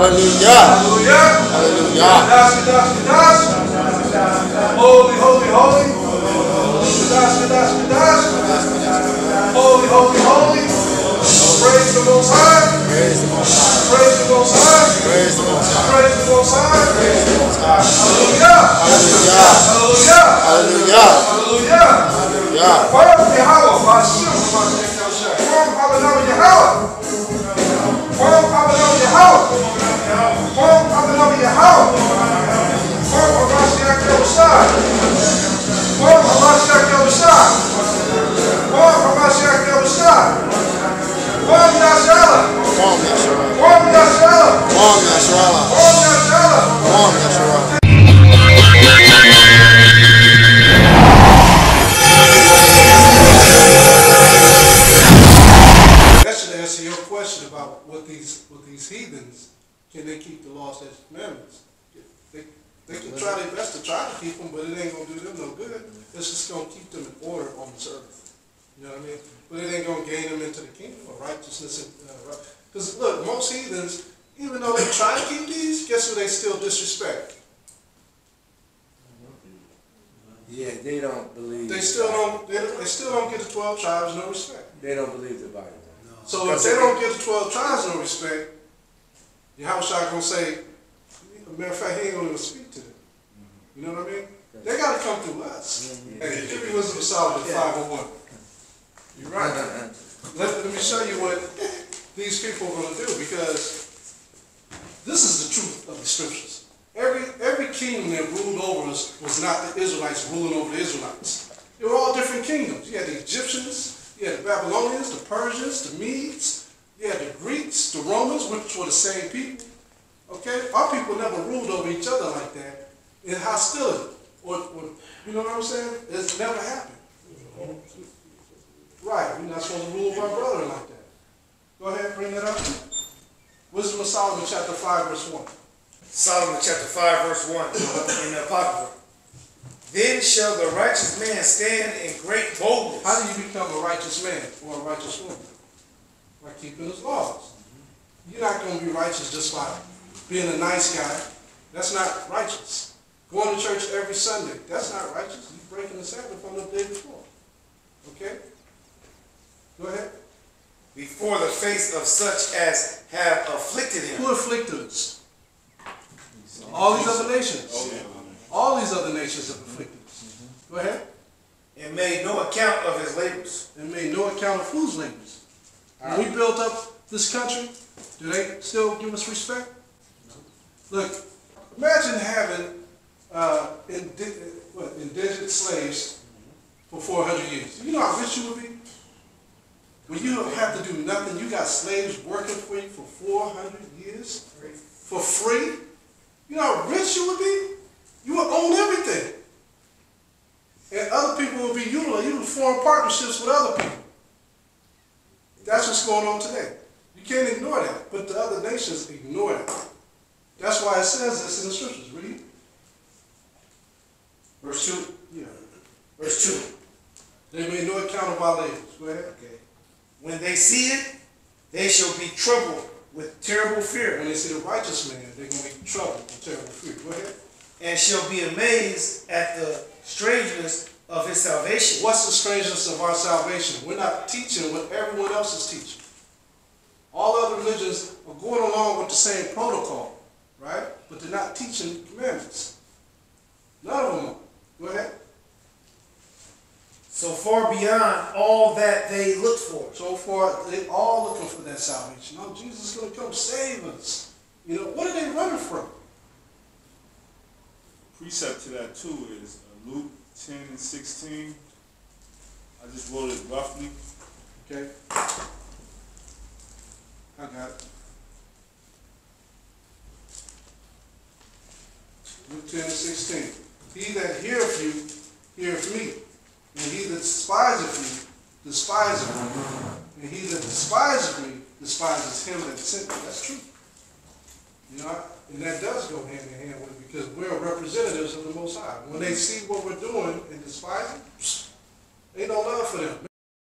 Hallelujah. Hallelujah. Holy, holy, holy. Holy, holy, holy. Praise the Most High. Praise the Most High. Praise the Most High. Praise the Most High. Praise the Most High. Praise the Most High. Hallelujah. Hallelujah. Hallelujah. Hallelujah. Hallelujah. Hallelujah. Wherever Yahweh, Hashem, wherever Abinah Yahweh. Wherever Abinah Yahweh. Wherever Abinah Yahweh. Wherever Rashiach Yahushai. Wherever Rashiach Yahushai. Wherever Rashiach Yahushai. Wherever Yashala. Come, Yasharala. Wherever Yashala. Come, Yasharala. Wherever Yashala. Come, Yasharala. That should answer your question about what these heathens, can they keep the laws and commandments? They can try their best to try to keep them, but it ain't going to do them no good. It's just going to keep them in order on this earth. You know what I mean? But it ain't going to gain them into the kingdom of righteousness. Because look, most heathens, even though they try to keep these, guess who they still disrespect? Yeah, they don't believe. They still don't get the 12 tribes no respect. They don't believe the Bible. No. So if they don't get the 12 tribes no respect, Yahushua gonna say, matter of fact, he ain't gonna even speak to them. You know what I mean? They gotta come through us. Hey, give me Wisdom of Solomon 501. You're right. Let me show you what these people are gonna do, because this is the truth of the scriptures. Every kingdom that ruled over us was not the Israelites ruling over the Israelites. They were all different kingdoms. You had the Egyptians, you had the Babylonians, the Persians, the Medes, you had the Greeks, the Romans, which were the same people. Okay? Our people never ruled over each other like that in hostility. Or you know what I'm saying? It's never happened. Right. We're not supposed to rule my brother like that. Go ahead, bring that up. Wisdom of Solomon, chapter 5, verse 1. Solomon chapter 5 verse 1 in the Apocrypha. Then shall the righteous man stand in great boldness. How do you become a righteous man or a righteous woman? By keeping his laws. You're not going to be righteous just by being a nice guy. That's not righteous. Going to church every Sunday. That's not righteous. You're breaking the Sabbath on the day before. Okay? Go ahead. Before the face of such as have afflicted him. Who afflicted us? All these other nations. All these other nations have afflicted us. Go ahead. And made no account of his labors. And made no account of whose labors. When we built up this country, do they still give us respect? No. Look, imagine having indentured slaves for 400 years. You know how rich you would be? When you don't have to do nothing, you got slaves working for you for 400 years for free. You know how rich you would be? You would own everything. And other people would be utilized. You would form partnerships with other people. That's what's going on today. You can't ignore that. But the other nations ignore that. That's why it says this in the scriptures. Read. Verse 2. Yeah. Verse 2. They made no account of our labors. Go ahead. Okay. When they see it, they shall be troubled with terrible fear. When they see the righteous man, they're going to be troubled with terrible fear. Go ahead. And shall be amazed at the strangeness of his salvation. What's the strangeness of our salvation? We're not teaching what everyone else is teaching. All other religions are going along with the same protocol, right? But they're not teaching commandments. None of them are. Go ahead. So far beyond all that they looked for. So far, they all looking for that salvation. Oh, Jesus is going to come save us. You know, what are they running from? Precept to that too is Luke 10 and 16. I just wrote it roughly. Okay. I got it. Luke 10 and 16. He that heareth you, heareth me. And he that despiseth me, despiseth me. And he that despiseth me, despises him that sent me. That's true. You know, and that does go hand in hand with it, because we're representatives of the Most High. When they see what we're doing and despise it, ain't no love for them.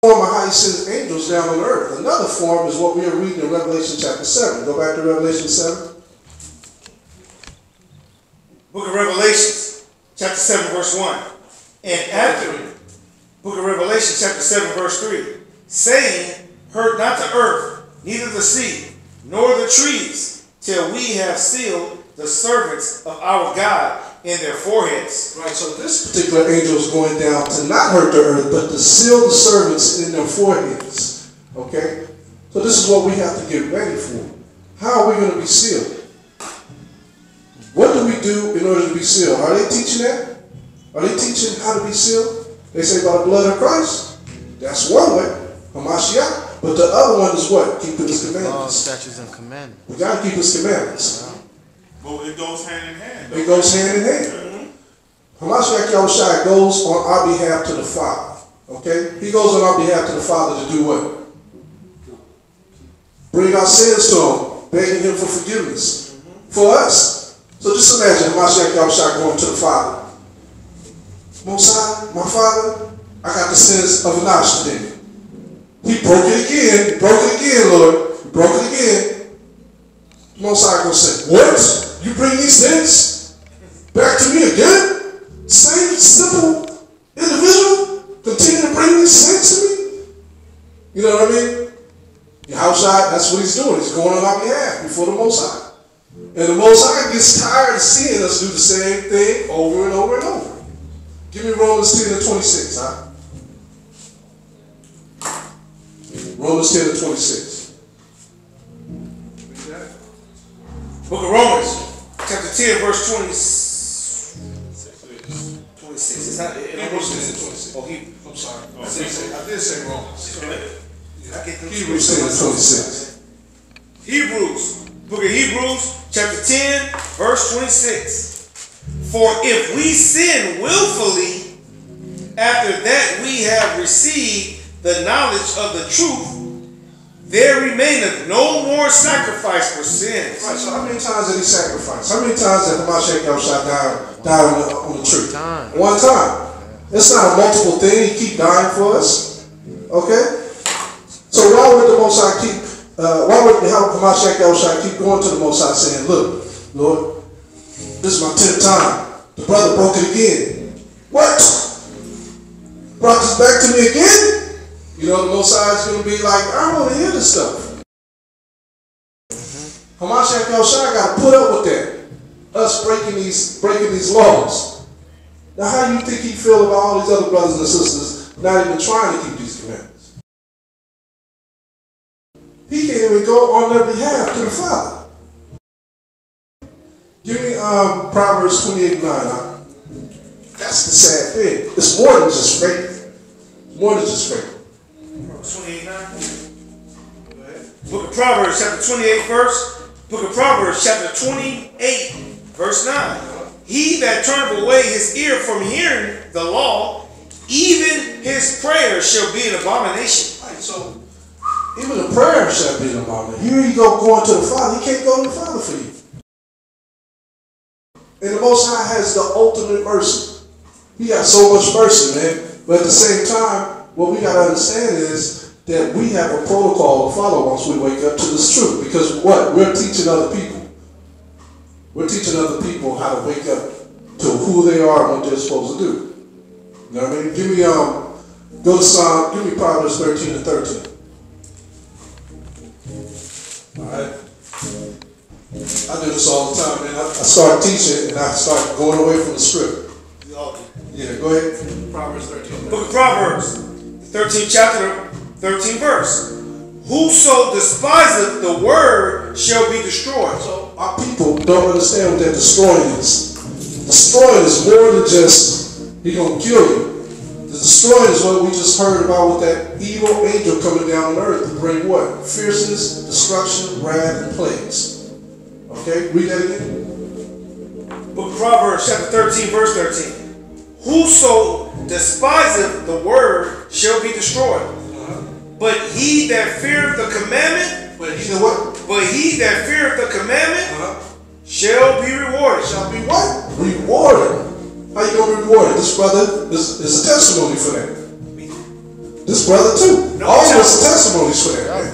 Form of how he sends angels down on earth. Another form is what we are reading in Revelation chapter 7. Go back to Revelation 7. Book of Revelations, chapter 7, verse 1. And after it, Book of Revelation, chapter 7, verse 3, saying, hurt not the earth, neither the sea, nor the trees, till we have sealed the servants of our God in their foreheads. Right, so this particular angel is going down to not hurt the earth, but to seal the servants in their foreheads. Okay? So this is what we have to get ready for. How are we going to be sealed? What do we do in order to be sealed? Are they teaching that? Are they teaching how to be sealed? They say by the blood of Christ. That's one way. Hamashiach. But the other one is what? Keeping his commandments. Laws, statutes, and commandments. We got to keep his commandments. But it goes hand in hand. It goes hand in hand. Hamashiach Yahushua goes on our behalf to the Father. Okay? He goes on our behalf to the Father to do what? Bring our sins to him, begging him for forgiveness. For us. So just imagine Hamashiach Yahushua going to the Father. Mosai, my Father, I got the sins of Anash today. He broke it again. He broke it again, Lord. He broke it again. Mosai gonna say, what? You bring these sins back to me again? Same simple individual continue to bring these sins to me? You know what I mean? Yahushua, that's what he's doing. He's going on our behalf before the Most High. And the Most High gets tired of seeing us do the same thing over and over and over. Give me Romans 10 and 26, huh? Romans 10 and 26. Book of Romans, chapter 10, verse 26. It's not, Hebrews 10 and 26. Oh, I'm sorry. I did say Romans. I get them Hebrews 10 and 26. Hebrews, book of Hebrews, chapter 10, verse 26. For if we sin willfully, after that we have received the knowledge of the truth, there remaineth no more sacrifice for sins. Right, so how many times did he sacrifice? How many times did Hamashiach Yahushua die on the tree? One time. It's not a multiple thing. He keep dying for us. Okay? So why would the Most High keep, why would Hamashiach Yahushua keep going to the Most High saying, look, Lord, this is my 10th time. The brother broke it again. What? Brought this back to me again? You know, the Most High is going to be like, I don't want to hear this stuff. Hamashiach Yahushua got to put up with that. Us breaking these laws. Now, how do you think he feel about all these other brothers and sisters not even trying to keep these commandments? He can't even go on their behalf to the Father. Give me Proverbs 28:9. That's the sad thing. It's more than just faith. More than just faith. 28:9. Book of Proverbs, chapter 28, verse. Book of Proverbs, chapter 28, verse 9. He that turneth away his ear from hearing the law, even his prayer shall be an abomination. Right, so even the prayer shall be an abomination. Here you go going to the Father. He can't go to the Father for you. And the Most High has the ultimate mercy. He got so much mercy, man. But at the same time, what we got to understand is that we have a protocol to follow once we wake up to this truth. Because what? We're teaching other people. We're teaching other people how to wake up to who they are and what they're supposed to do. You know what I mean? Give me, go to Psalm, give me Proverbs 13 and 13. Alright? I do this all the time, man. I start teaching and I start going away from the script. Yeah, go ahead. Proverbs 13. Book of Proverbs, 13th chapter, 13th verse. Whoso despiseth the word shall be destroyed. So our people don't understand what that destroying is. Destroying is more than just he gonna kill you. The destroying is what we just heard about with that evil angel coming down on earth to bring what? Fierceness, destruction, wrath, and plagues. Okay, read that again. Book of Proverbs, chapter 13, verse 13. Whoso despiseth the word shall be destroyed. But he that feareth the commandment, But he that what? but he that feareth the commandment shall be rewarded. Shall be what? Rewarded. How you gonna be rewarded? This brother is a testimony for that. This brother too. All of us are testimonies for that. Man.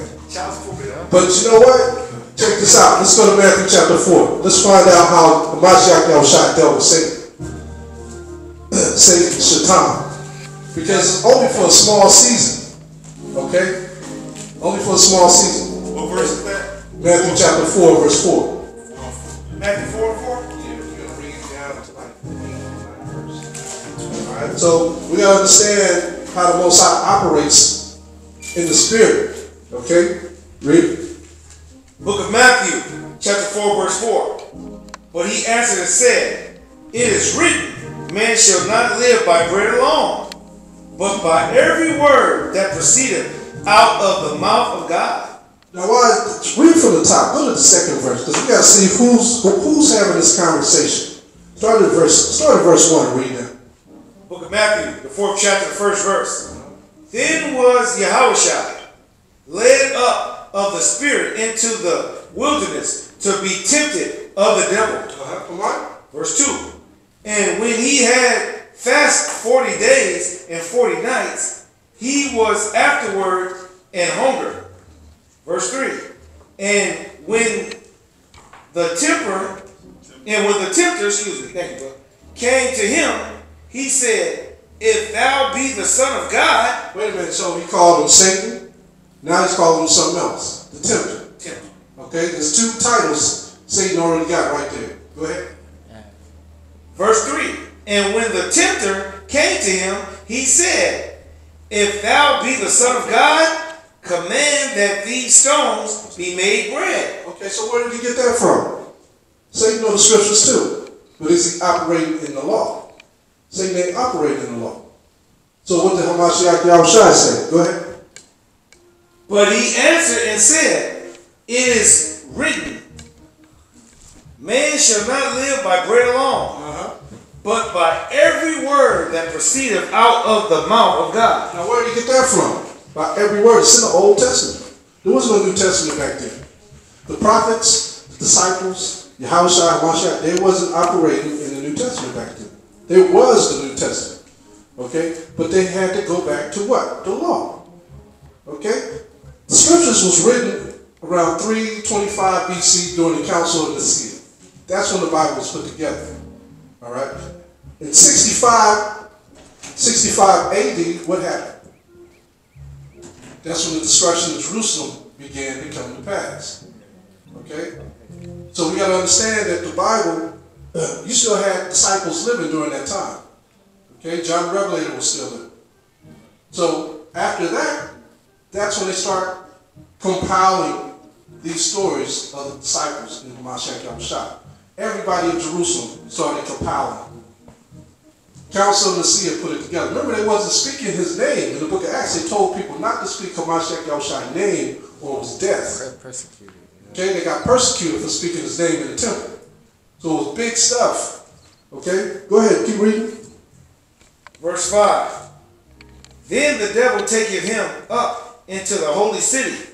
But you know what? Check this out. Let's go to Matthew chapter 4. Let's find out how Mashiach Yahushua dealt with Satan. Satan, Shaitan. Because only for a small season. Okay? Only for a small season. What verse is that? Matthew chapter 4, verse 4. Matthew 4:4? Yeah, you're going to read it down to like 9 verse. Alright, so we got to understand how the Most High operates in the Spirit. Okay? Read. Book of Matthew, chapter 4, verse 4. But he answered and said, it is written, man shall not live by bread alone, but by every word that proceedeth out of the mouth of God. Now, read from the top. Go to the second verse, because we got to see who's having this conversation. Start at verse 1. Read that. Book of Matthew, the 4th chapter, the 1st verse. Then was Yahushua led up of the Spirit into the wilderness to be tempted of the devil. Come on. Verse 2. And when he had fasted 40 days and 40 nights, he was afterward in hunger. Verse 3. And when the tempter, came to him, he said, if thou be the Son of God. Wait a minute, so he called him Satan. Now he's calling him something else. The tempter. Okay, there's two titles Satan already got right there. Go ahead. Verse 3. And when the tempter came to him, he said, if thou be the Son of God, command that these stones be made bread. Okay, so where did he get that from? Satan knows the scriptures too. But is he operating in the law? Satan ain't operating in the law. So what did Hamashiach Yahushua say? Go ahead. But he answered and said, it is written, man shall not live by bread alone, but by every word that proceedeth out of the mouth of God. Now where did he get that from? By every word. It's in the Old Testament. There was no New Testament back then. The prophets, the disciples, Yahushua, Hamashiach, they wasn't operating in the New Testament back then. There was the New Testament. Okay? But they had to go back to what? The law. Okay? The scriptures was written around 325 BC during the Council of Nicaea. That's when the Bible was put together. Alright? In 65 AD, what happened? That's when the destruction of Jerusalem began to come to pass. Okay? So we got to understand that the Bible, you still had disciples living during that time. Okay? John the Revelator was still living. So after that, that's when they start compiling these stories of the disciples in Mashiach Yahushua. Everybody in Jerusalem started compiling. Council of Nicaea put it together. Remember, they wasn't speaking his name. In the book of Acts, they told people not to speak Hamashiach Yahushua's name or it was death. Persecuted. Okay, they got persecuted for speaking his name in the temple. So it was big stuff. Okay, go ahead, keep reading. Verse 5. Then the devil taketh him up into the holy city,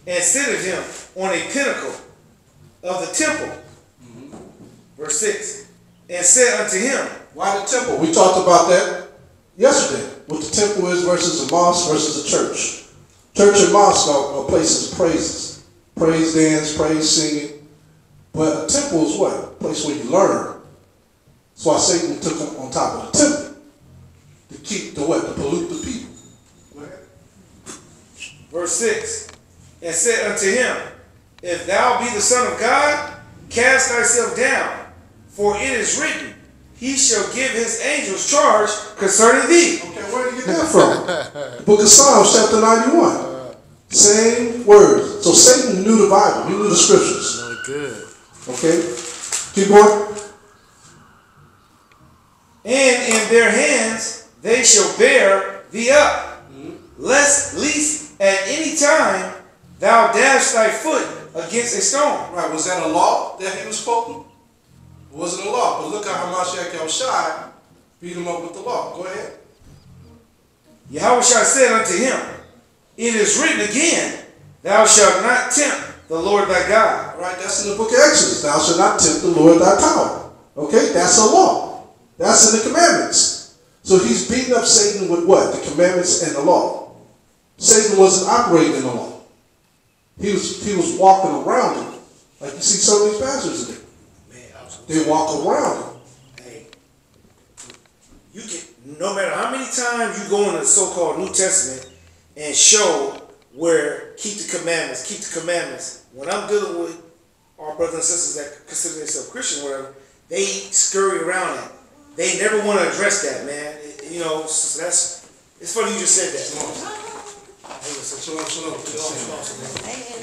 and sitteth him on a pinnacle of the temple. Verse 6. And said unto him, why the temple? We talked about that yesterday. What the temple is versus a mosque versus a church. Church and mosque are places of praises. Praise dance, praise singing. But a temple is what? A place where you learn. That's why Satan took him on top of the temple. To keep the what? To pollute the people. Go ahead. Verse 6. And said unto him, if thou be the Son of God, cast thyself down, for it is written, he shall give his angels charge concerning thee. Okay, where did you get that from? Book of Psalms, chapter 91. Same words. So Satan knew the Bible. He knew the scriptures. No, good. Okay? Keep going. And in their hands they shall bear thee up, lest at any time thou dash thy foot against a stone. Right, was that a law that he was quoting? It wasn't a law, but look how Hamashiach Yahushua beat him up with the law. Go ahead. Yahushua said unto him, it is written again, thou shalt not tempt the Lord thy God. All right, that's in the book of Exodus. Thou shalt not tempt the Lord thy power. Okay, that's a law. That's in the commandments. So he's beating up Satan with what? The commandments and the law. Satan wasn't operating in the law. He was walking around it Like you see some of these pastors today. They walk around it. Hey, you can, no matter how many times you go in the so-called New Testament and show where keep the commandments. When I'm dealing with our brothers and sisters that consider themselves Christian, whatever, they scurry around it. They never want to address that, man. You know, so that's, it's funny you just said that.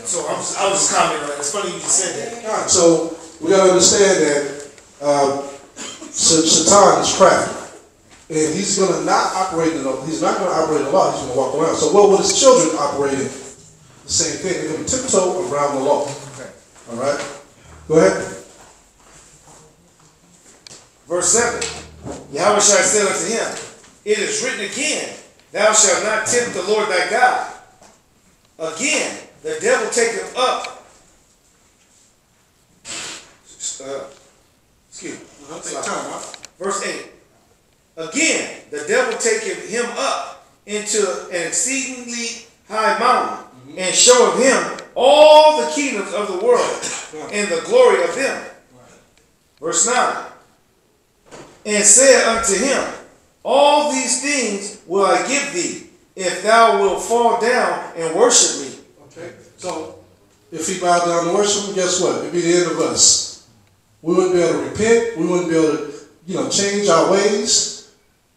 So I was just commenting on that. It's funny you just said that. All right, so we got to understand that Satan is crafty. And he's going to not operate in he's not going to operate in the law. He's going to walk around. So what would his children operate in? The same thing. They're going to tiptoe around the law. Okay. All right? Go ahead. Verse 7. Yahweh said unto him, it is written again, thou shalt not tempt the Lord thy God. Again, the devil taketh up. Excuse me. Verse 8. Again, the devil taketh him up into an exceedingly high mountain, and showeth him all the kingdoms of the world, and the glory of them. Verse 9. And said unto him, all these things will I give thee, if thou wilt fall down and worship me. Okay, so if he bowed down and worship him, guess what? It'd be the end of us. We wouldn't be able to repent. We wouldn't be able to, change our ways,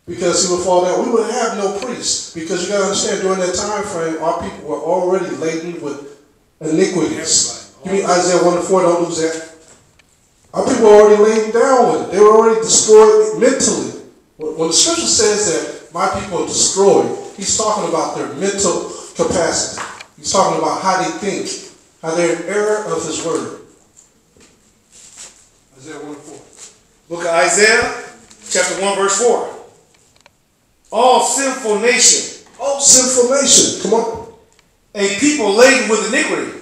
because he would fall down. We would have no priest, because you got to understand, during that time frame, our people were already laden with iniquities. You mean Isaiah 1-4? Don't lose that. Our people were already laden down with it. They were already destroyed mentally. When the scripture says that my people are destroyed, he's talking about their mental capacity. He's talking about how they think, how they're in error of his word. Isaiah 1-4. Book of Isaiah, chapter 1, verse 4. All sinful nation. Oh, sinful nation. Come on. A people laden with iniquity.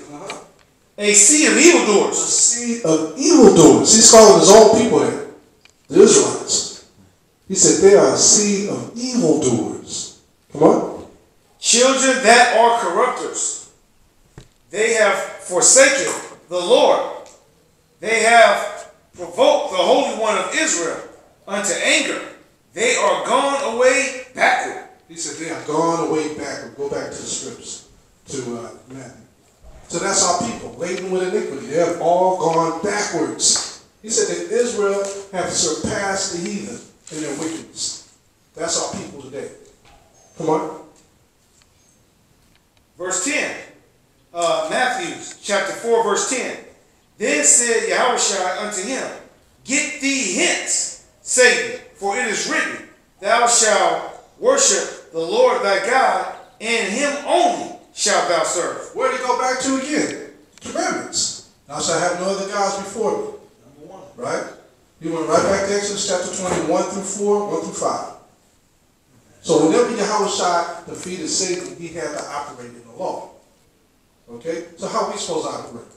A seed of evildoers. A seed of evildoers. He's calling his own people here, the Israelites. He said they are a seed of evildoers. Come on. Children that are corrupters. They have forsaken the Lord. They have provoked the Holy One of Israel unto anger. They are gone away backward. He said they are gone away backward. Go back to the scripts, to Matthew. So that's our people, laden with iniquity. They have all gone backwards. He said that Israel have surpassed the heathen in their wickedness. That's our people today. Come on. Verse 10. Matthew chapter 4, verse 10. Then said Yahushua unto him, get thee hence, Satan, for it is written, thou shalt worship the Lord thy God, and him only shalt thou serve. Where did he go back to again? Commandments. Thou shalt have no other gods before me. Number 1. Right? He went right back to Exodus chapter 20, 1-4, 1-5. So whenever Yahushua defeated Satan, he had to operate in the law. Okay? So how are we supposed to operate?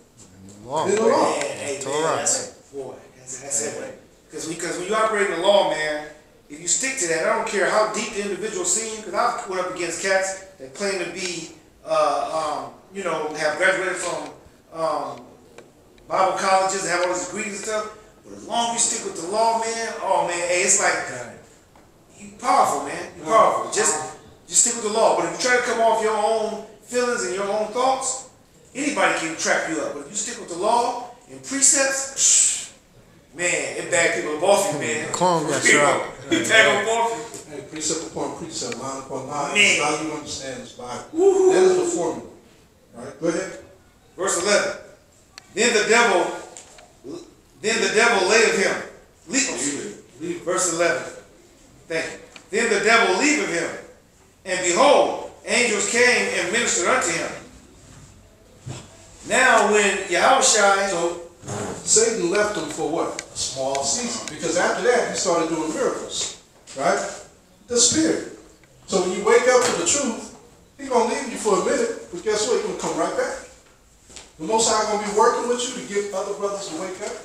In the law. Hey, that's it. Because when you operate in the law, man, if you stick to that, I don't care how deep the individual seems, because I've went up against cats that claim to be have graduated from Bible colleges and have all these degrees and stuff. But as long as you stick with the law, man, hey, it's like you powerful, man. You're powerful. Just stick with the law. But if you try to come off your own feelings and your own thoughts, anybody can trap you up. But if you stick with the law and precepts, man, it bag people up off you, man. It bag them off you. Hey, precept upon precept, line upon line. Man. How you understand this Bible. That is the formula. All right, go ahead. Verse 11. Then the devil laid him. Verse 11. Thank you. Then the devil leaveth him, and behold, angels came and ministered unto him. Now when Yahushua... So Satan left him for what? A small season. Because after that, he started doing miracles. Right? The Spirit. So when you wake up to the truth, he's going to leave you for a minute, but guess what? He's going to come right back. The Most High is going to be working with you to get other brothers to wake up,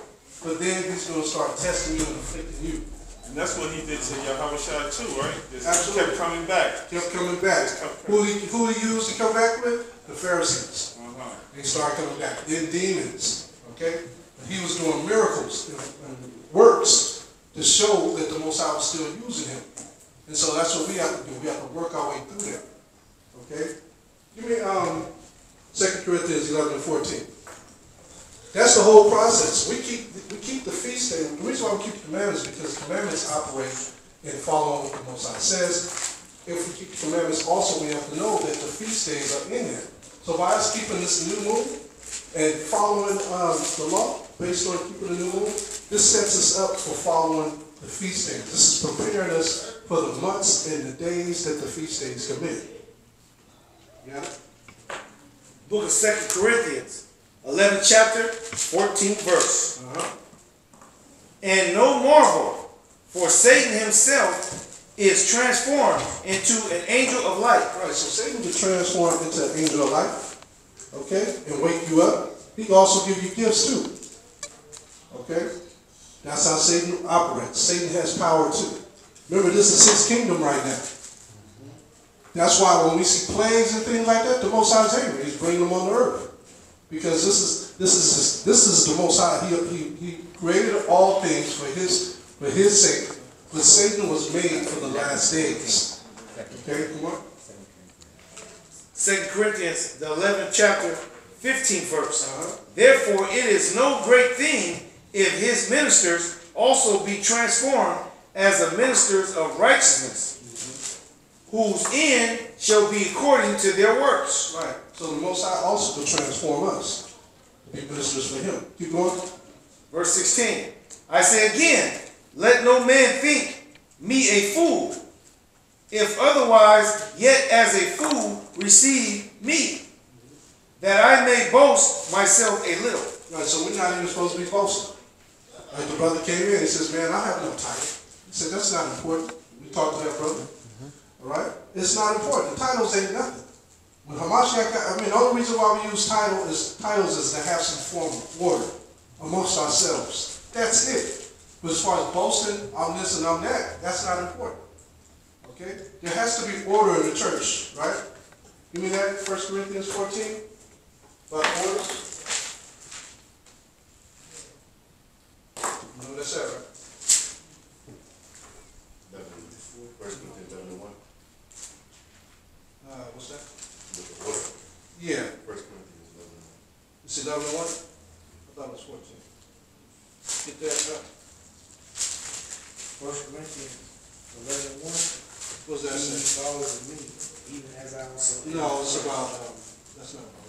but then he's going to start testing you and afflicting you. And that's what he did to Yahushua too, right? Absolutely. He kept coming back. Kept coming back. Who he used to come back with? The Pharisees. They started coming back. Then demons. Okay? And he was doing miracles and works to show that the Most High was still using him. And so that's what we have to do. We have to work our way through that. Okay? Give me 2 Corinthians 11 and 14. That's the whole process. We keep the feast day. The reason why we keep the commandments is because the commandments operate in following what the Most High says. If we keep the commandments, also we have to know that the feast days are in there. So by us keeping this new moon and following the law based on keeping the new moon, this sets us up for following the feast days. This is preparing us for the months and the days that the feast days come in. You got it? Book of 2 Corinthians, 11th chapter, 14th verse. And no marvel, for Satan himself is transformed into an angel of light. All right, so Satan can transform into an angel of light, okay, and wake you up. He can also give you gifts too, okay? That's how Satan operates. Satan has power too. Remember, this is his kingdom right now. That's why when we see plagues and things like that, the Most High is angry. He's bringing them on the earth. Because this is the Most High. He created all things for his sake. But Satan was made for the last days. Okay, come on. 2 Corinthians, the 11th chapter, 15th verse. Therefore it is no great thing if his ministers also be transformed as the ministers of righteousness, whose end shall be according to their works. Right. So the Most High also will transform us to be ministers for him. Keep going. Verse 16. I say again, let no man think me a fool, if otherwise, yet as a fool receive me, that I may boast myself a little. Right, so we're not even supposed to be boasting. Like the brother came in, he says, man, I have no title. He said, that's not important. We talked to that brother. All right? It's not important. The titles ain't nothing. When Hamashiach, the only reason why we use titles is to have some form of order amongst ourselves. That's it. But as far as boasting, I'm this and I'm that, that's not important. Okay? There has to be order in the church, right? Give me that, 1 Corinthians 14. About order. You know what that's at, right? 1 Corinthians 11:1. What's that? With the order. Yeah. 1 Corinthians 11:1. It's 11:1? I thought it was 14. Get that, 1 Corinthians 11:1. what's that He say? follows me, even as I also. No, it's about, that's not about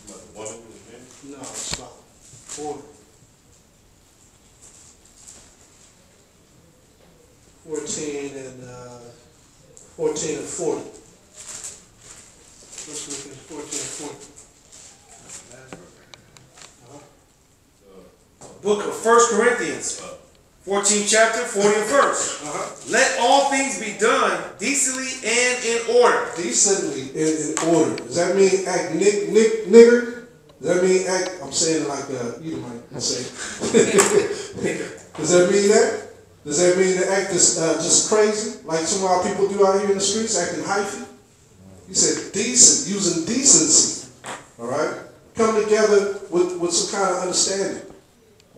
About the woman who is married. no, it's about order. 14 and 40. 1 Corinthians 14 and 40. Book of 1 Corinthians, 14th chapter, 40th verse. Let all things be done decently and in order. Decently and in order. Does that mean act nigger? Does that mean act, I'm saying it like you might say. Does that mean that? Does that mean to act just crazy? Like some of our people do out here in the streets, acting hyphy? He said decent, using decency. All right? Come together with some kind of understanding.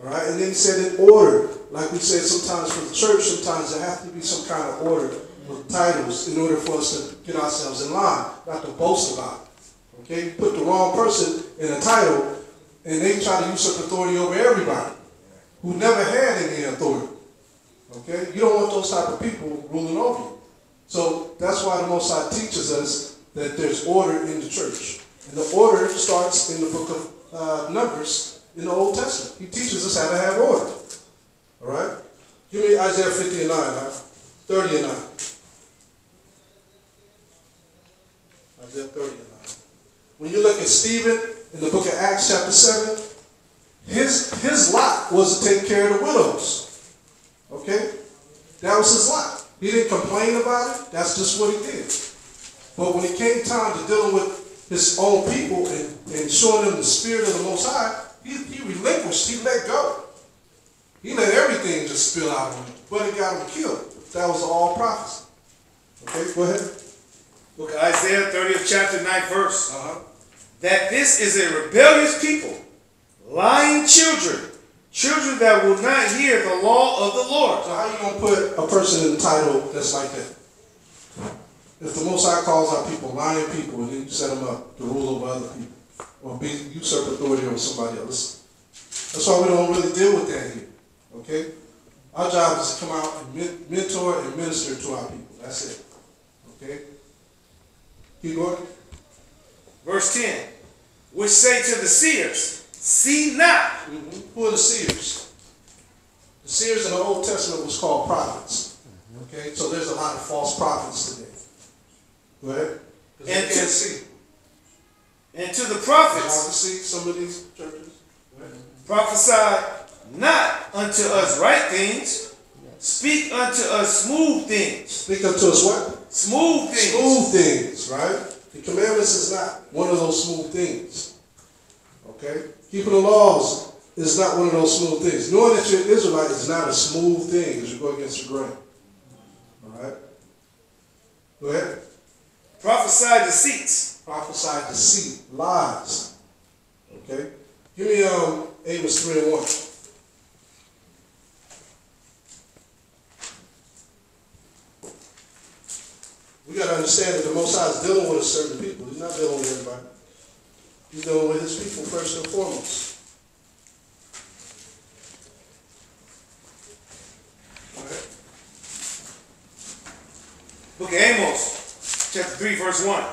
All right? And then he said in order. Like we said, sometimes for the church, sometimes there has to be some kind of order with titles in order for us to get ourselves in line, not to boast about it. Okay? You put the wrong person in a title, and they try to usurp authority over everybody who never had any authority. Okay? You don't want those type of people ruling over you. So that's why the Most High teaches us that there's order in the church. And the order starts in the book of Numbers in the Old Testament. He teaches us how to have order. All right? Give me Isaiah 50 and 9, 30 and 9. Isaiah 30 and 9. When you look at Stephen in the book of Acts chapter 7, his lot was to take care of the widows. Okay? That was his lot. He didn't complain about it. That's just what he did. But when it came time to dealing with his own people and showing them the spirit of the Most High, he relinquished. He let go. He let everything just spill out on him. But it got him killed. That was all prophecy. Okay, go ahead. Look at Isaiah 30th chapter 9th verse. That this is a rebellious people, lying children, children that will not hear the law of the Lord. So how you gonna put a person in the title that's like that? If the Most High calls out people lying people, and then you set them up to rule over other people, or be usurp authority over somebody else, that's why we don't really deal with that here. Okay, our job is to come out and mentor and minister to our people. That's it. Okay, keep going. Verse 10, which say to the seers, see not. Who are the seers? The seers in the Old Testament was called prophets. Okay, so there's a lot of false prophets today. Go ahead. Because they can't see. And to the Y'all can prophets, see some of these churches. prophesy not unto us right things, speak unto us smooth things. Speak unto us what? Smooth things. Smooth things, right? The commandments is not one of those smooth things. Okay? Keeping the laws is not one of those smooth things. Knowing that you're an Israelite is not a smooth thing as you go against the grain. Alright? Go ahead. Prophesy deceits. Prophesy deceit, lies. Okay? Give me Amos 3:1. We got to understand that the Most High is dealing with a certain people. He's not dealing with everybody. He's dealing with his people first and foremost. All right. Book of Amos, chapter 3, verse 1.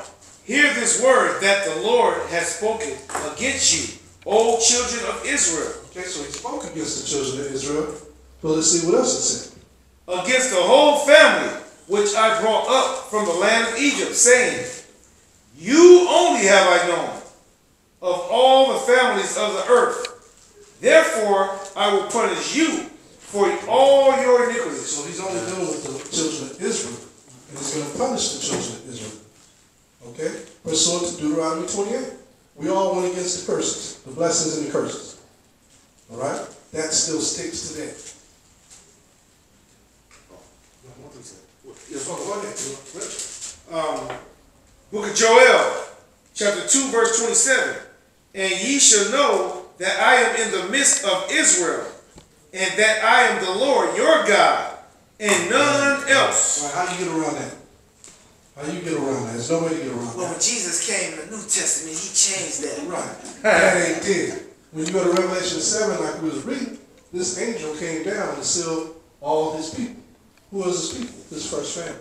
Hear this word that the Lord has spoken against you, O children of Israel. Okay, so he spoke against the children of Israel. But let's see what else it said. Against the whole family which I brought up from the land of Egypt, saying, you only have I known of all the families of the earth. Therefore I will punish you for all your iniquities. So he's only dealing with the children of Israel. And he's going to punish the children of Israel. Okay? Pursuant to Deuteronomy 28. We all went against the curses. The blessings and the curses. Alright? That still sticks today. Book of Joel, chapter 2, verse 27. And ye shall know that I am in the midst of Israel, and that I am the Lord your God, and none else. Right, how do you get around that? How do you get around that? There's no way to get around Well, that. when Jesus came in the New Testament, he changed that. Right. That ain't it. When you go to Revelation 7, like we was reading, this angel came down and sealed all his people. Who was his people? His first family.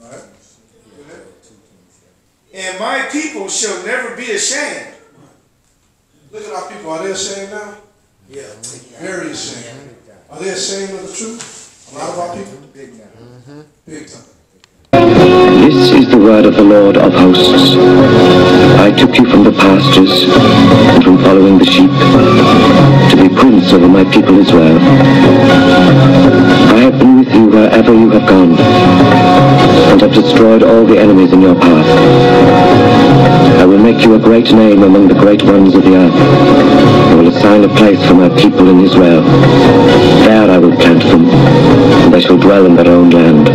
All right? And my people shall never be ashamed. Look at our people. Are they ashamed now? Yeah. Very ashamed. Are they ashamed of the truth? A lot of our people? Big time. Big time. This is the word of the Lord of hosts. I took you from the pastures and from following the sheep to be prince over my people Israel. I have been with you wherever you have gone and have destroyed all the enemies in your path. I will make you a great name among the great ones of the earth. I will assign a place for my people in Israel. There I will plant them, and they shall dwell in their own land.